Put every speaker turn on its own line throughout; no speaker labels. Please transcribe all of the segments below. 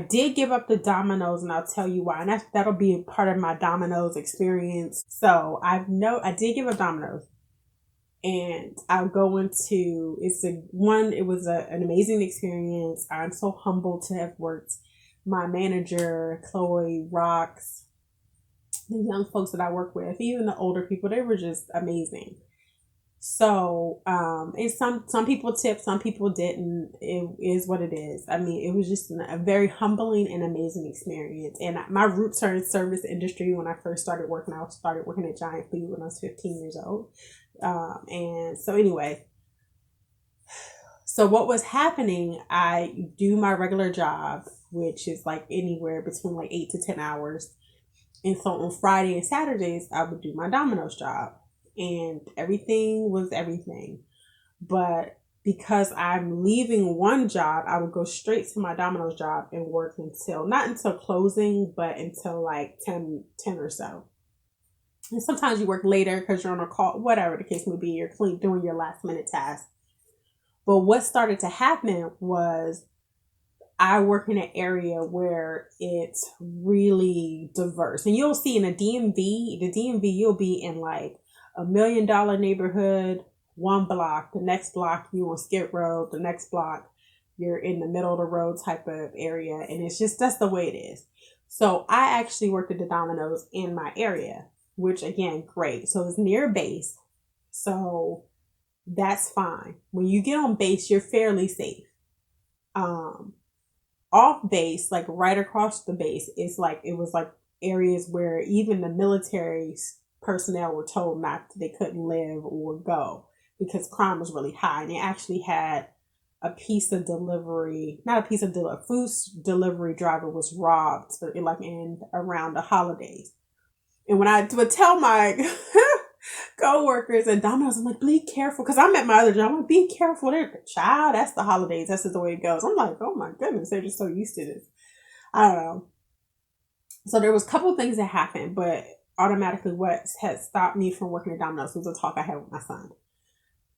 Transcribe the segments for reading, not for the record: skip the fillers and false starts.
did give up the Domino's, and I'll tell you why. And that'll be a part of my Domino's experience. So I did give up Domino's, and I'll go into it was an amazing experience. I'm so humbled to have worked. My manager, Chloe, rocks. The young folks that I work with, even the older people, they were just amazing. So, and some people tipped, some people didn't. It is what it is. I mean, it was just a very humbling and amazing experience. And my roots are in service industry. When I first started working, I started working at Giant Food when I was 15 years old. And so anyway, so what was happening? I do my regular job, which is like anywhere between like 8 to 10 hours. And so on Friday and Saturdays, I would do my Domino's job. And everything was everything. But because I'm leaving one job, I would go straight to my Domino's job and work not until closing, but until like 10 or so. And sometimes you work later because you're on a call, whatever the case may be, you're doing your last minute task. But what started to happen was I work in an area where it's really diverse. And you'll see in the DMV, you'll be in like $1 million neighborhood, one block. The next block, you on Skid Row. The next block, you're in the middle of the road type of area. And that's the way it is. So I actually worked at the Domino's in my area, which again, great. So it's near base. So that's fine. When you get on base, you're fairly safe. Off base, like right across the base, it was like areas where even the military personnel were told they couldn't live or go because crime was really high. And they actually had a food delivery driver was robbed like in around the holidays. And when I would tell my co-workers at Domino's, I'm like, be careful, because I'm at my other job, I'm like, be careful, child, that's the holidays, that's just the way it goes. I'm like, oh my goodness, they're just so used to this. I don't know. So there was a couple of things that happened, but automatically what had stopped me from working at Domino's was a talk I had with my son.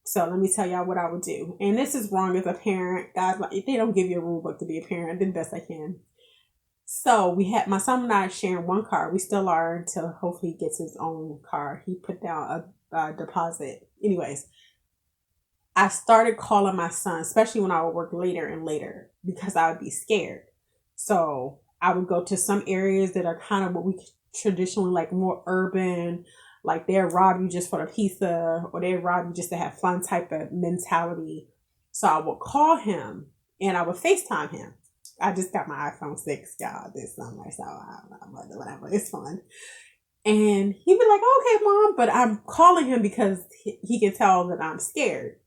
So let me tell y'all what I would do. And this is wrong as a parent, guys. Like, they don't give you a rule book to be a parent. I did the best I can. So my son and I sharing one car. We still are until hopefully he gets his own car. He put down a deposit. Anyways, I started calling my son, especially when I would work later and later, because I would be scared. So I would go to some areas that are kind of what we traditionally like more urban, like they'll rob you just for the pizza or they'll rob you just to have fun type of mentality. So I would call him and I would FaceTime him. I just got my iPhone 6, y'all, this summer, so I don't know, whatever, it's fun. And he'd be like, okay, Mom, but I'm calling him because he can tell that I'm scared.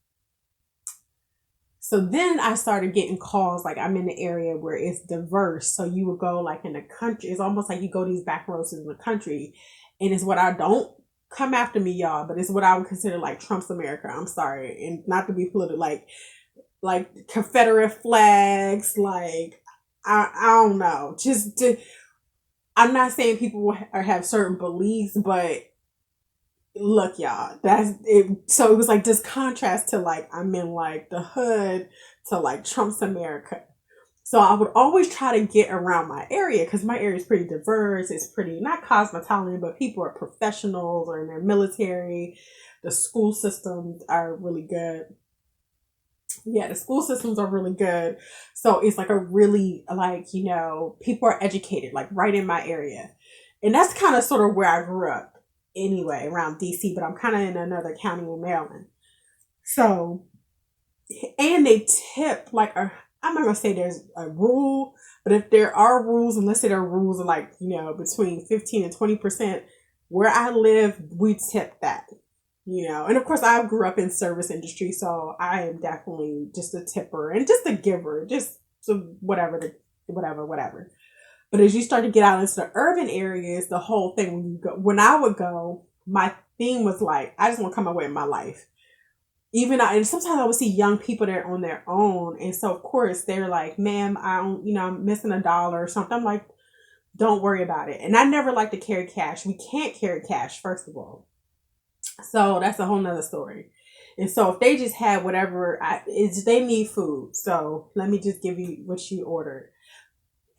So then I started getting calls, like I'm in the area where it's diverse. So you would go like in the country. It's almost like you go these back roads in the country. And it's what I don't come after me, y'all, but it's what I would consider like Trump's America. I'm sorry. And not to be political, like confederate flags, like, I don't know. I'm not saying people have certain beliefs, but look, y'all, that's it. So it was like this contrast to like I'm in like the hood to like Trump's America. So I would always try to get around my area because my area is pretty diverse. It's pretty not cosmopolitan, but people are professionals or in their military. The school systems are really good. Yeah, the school systems are really good. So it's like a really like, people are educated like right in my area. And that's kind of sort of where I grew up anyway, around DC, but I'm kind of in another county in Maryland. So, and they tip like I'm not going to say there's a rule, but if there are rules, and let's say there are rules of like, between 15 and 20%, where I live, we tip that. And of course I grew up in service industry, so I am definitely just a tipper and just a giver, just so whatever. But as you start to get out into the urban areas, the whole thing, when I would go, my thing was like, I just want to come away in my life. And sometimes I would see young people there on their own. And so of course they're like, ma'am, I'm missing $1 or something. I'm like, don't worry about it. And I never like to carry cash. We can't carry cash, first of all. So that's a whole nother story. And so if they just had whatever, they need food. So let me just give you what you ordered.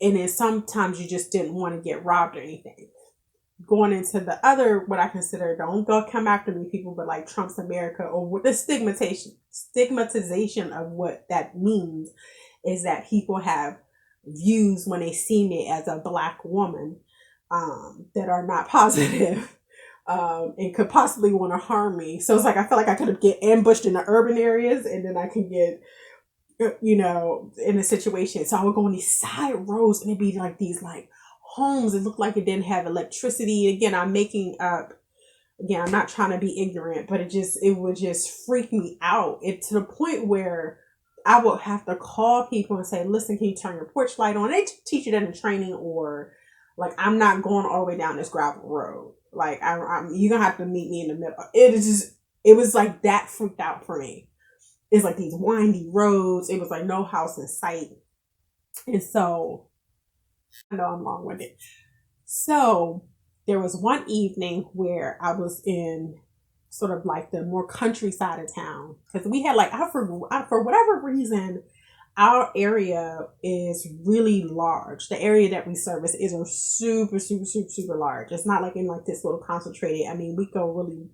And then sometimes you just didn't want to get robbed or anything. Going into the other, what I consider, don't go come after me people, but like Trump's America, or with the stigmatization of what that means is that people have views when they see me as a black woman that are not positive. And could possibly want to harm me. So it's like I feel like I could get ambushed in the urban areas, and then I can get, in a situation. So I would go on these side roads, and it'd be like these like homes. It looked like it didn't have electricity. Again, I'm making up. Again, I'm not trying to be ignorant, but it would just freak me out. It to the point where I would have to call people and say, "Listen, can you turn your porch light on?" They teach you that in training, or like I'm not going all the way down this gravel road. Like you're gonna have to meet me in the middle. It was like that freaked out for me. It's like these windy roads. It was like no house in sight. And so I know I'm long winded. So there was one evening where I was in sort of like the more countryside of town, because we had like for whatever reason our area is really large. The area that we service is a super, super, super, super large. It's not like in like this little concentrated. I mean, we go really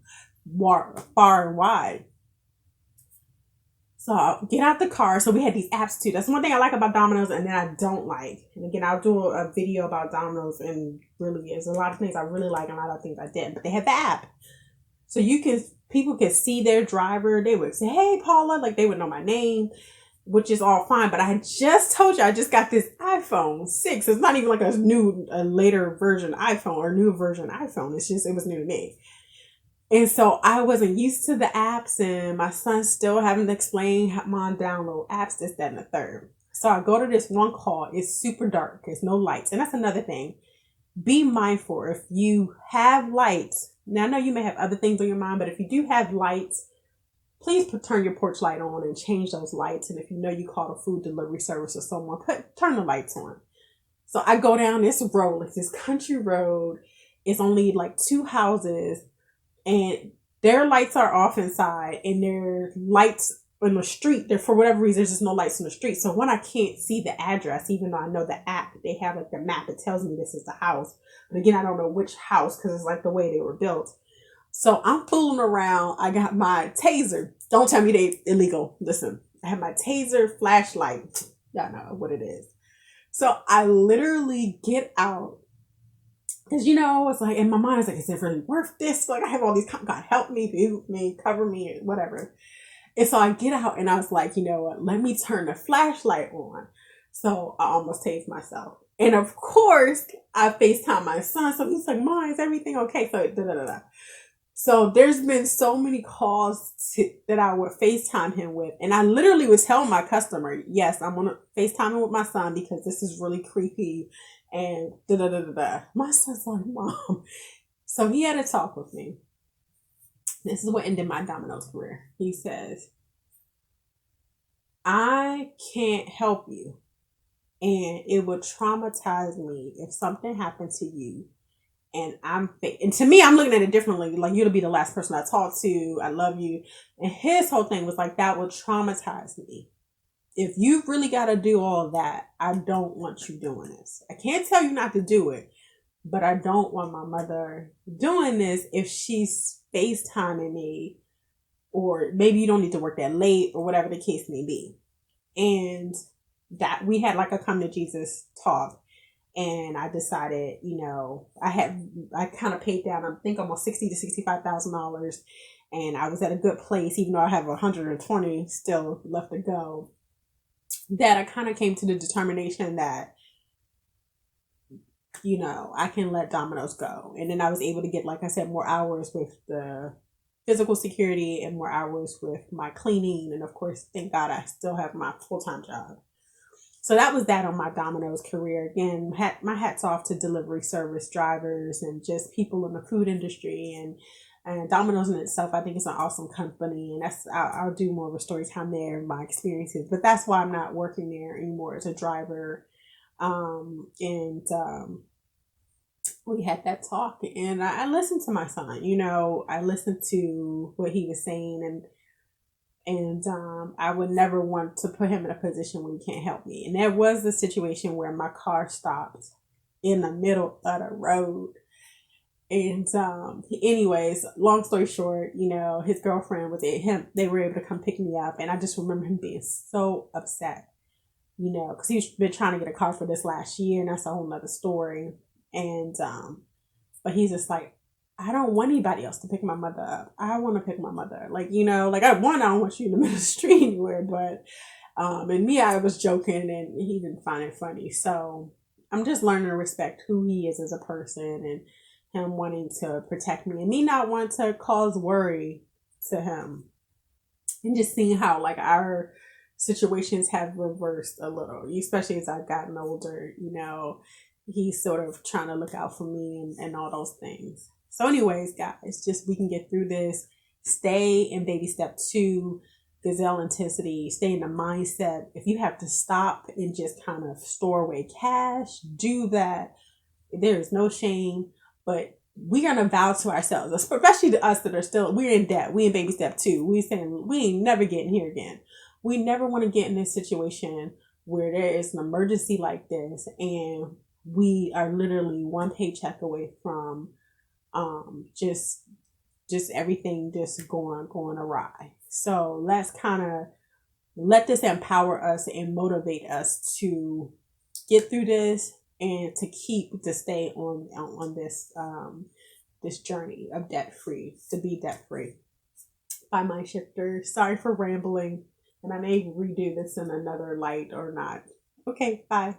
far and wide. So I'll get out the car. So we had these apps too. That's one thing I like about Domino's, and then I don't like. And again, I'll do a video about Domino's, and really, there's a lot of things I really like and a lot of things I didn't. But they have the app, so people can see their driver. They would say, "Hey, Paula," like they would know my name, which is all fine. But I had just told you I just got this iPhone 6. It's not even like a later version iPhone or new version iPhone. It was new to me. And so I wasn't used to the apps, and my son's still having to explain how mom download apps, this, that, and the third. So I go to this one call. It's super dark. There's no lights. And that's another thing. Be mindful if you have lights. Now I know you may have other things on your mind, but if you do have lights, please turn your porch light on and change those lights. And if you know you called a food delivery service or someone, turn the lights on. So I go down this road, like this country road. It's only like 2 houses, and their lights are off inside, and their lights on the street, there for whatever reason, there's just no lights on the street. So when I can't see the address, even though I know the app, they have like the map, it tells me this is the house. But again, I don't know which house because it's like the way they were built. So I'm fooling around. I got my taser. Don't tell me they illegal. Listen, I have my taser flashlight. Y'all know what it is. So I literally get out. Because, it's like, in my mind, it's like, is it really worth this? Like, I have all these, God help me, be me, cover me, whatever. And so I get out, and I was like, you know what, let me turn the flashlight on. So I almost tased myself. And of course, I FaceTime my son. So he's like, Mom, is everything okay? So da-da-da-da. So there's been so many calls that I would FaceTime him with. And I literally would tell my customer, yes, I'm going to FaceTime him with my son because this is really creepy. And da-da-da-da-da. My son's like, Mom. So he had a talk with me. This is what ended my Domino's career. He says, I can't help you. And it would traumatize me if something happened to you. And to me, I'm looking at it differently. Like, you'll be the last person I talk to. I love you. And his whole thing was like, that would traumatize me. If you really got to do all that, I don't want you doing this. I can't tell you not to do it, but I don't want my mother doing this if she's FaceTiming me, or maybe you don't need to work that late, or whatever the case may be. And that we had like a come to Jesus talk. And I decided, I kind of paid down, I think almost $60,000 to $65,000. And I was at a good place, even though I have 120 still left to go. That I kind of came to the determination that, I can let Domino's go. And then I was able to get, like I said, more hours with the physical security and more hours with my cleaning. And of course, thank God I still have my full-time job. So that was that on my Domino's career. Again, my hats off to delivery service drivers and just people in the food industry, and Domino's in itself. I think it's an awesome company, and I'll do more of a story time there, my experiences. But that's why I'm not working there anymore as a driver. We had that talk, and I listened to my son. I listened to what he was saying, And I would never want to put him in a position where he can't help me. And there was a situation where my car stopped in the middle of the road. And anyways, long story short, his girlfriend was at him. They were able to come pick me up, and I just remember him being so upset, because he's been trying to get a car for this last year, and that's a whole nother story. And but he's just like, I don't want anybody else to pick my mother up. I want to pick my mother. Like, I don't want you in the middle of the street anywhere. But and me, I was joking, and he didn't find it funny. So I'm just learning to respect who he is as a person, and him wanting to protect me, and me not want to cause worry to him, and just seeing how like our situations have reversed a little, especially as I've gotten older. He's sort of trying to look out for me, and all those things. So anyways, guys, just we can get through this. Stay in baby step 2, Gazelle Intensity. Stay in the mindset. If you have to stop and just kind of store away cash, do that. There is no shame, but we're going to vow to ourselves, especially to us that are still, we're in debt. We in baby step 2. We saying we ain't never getting here again. We never want to get in this situation where there is an emergency like this, and we are literally one paycheck away from just everything just going awry. So let's kind of let this empower us and motivate us to get through this, and to stay on this journey of to be debt free. By Mindshifters. Sorry for rambling, and I may redo this in another light or not. Okay, bye.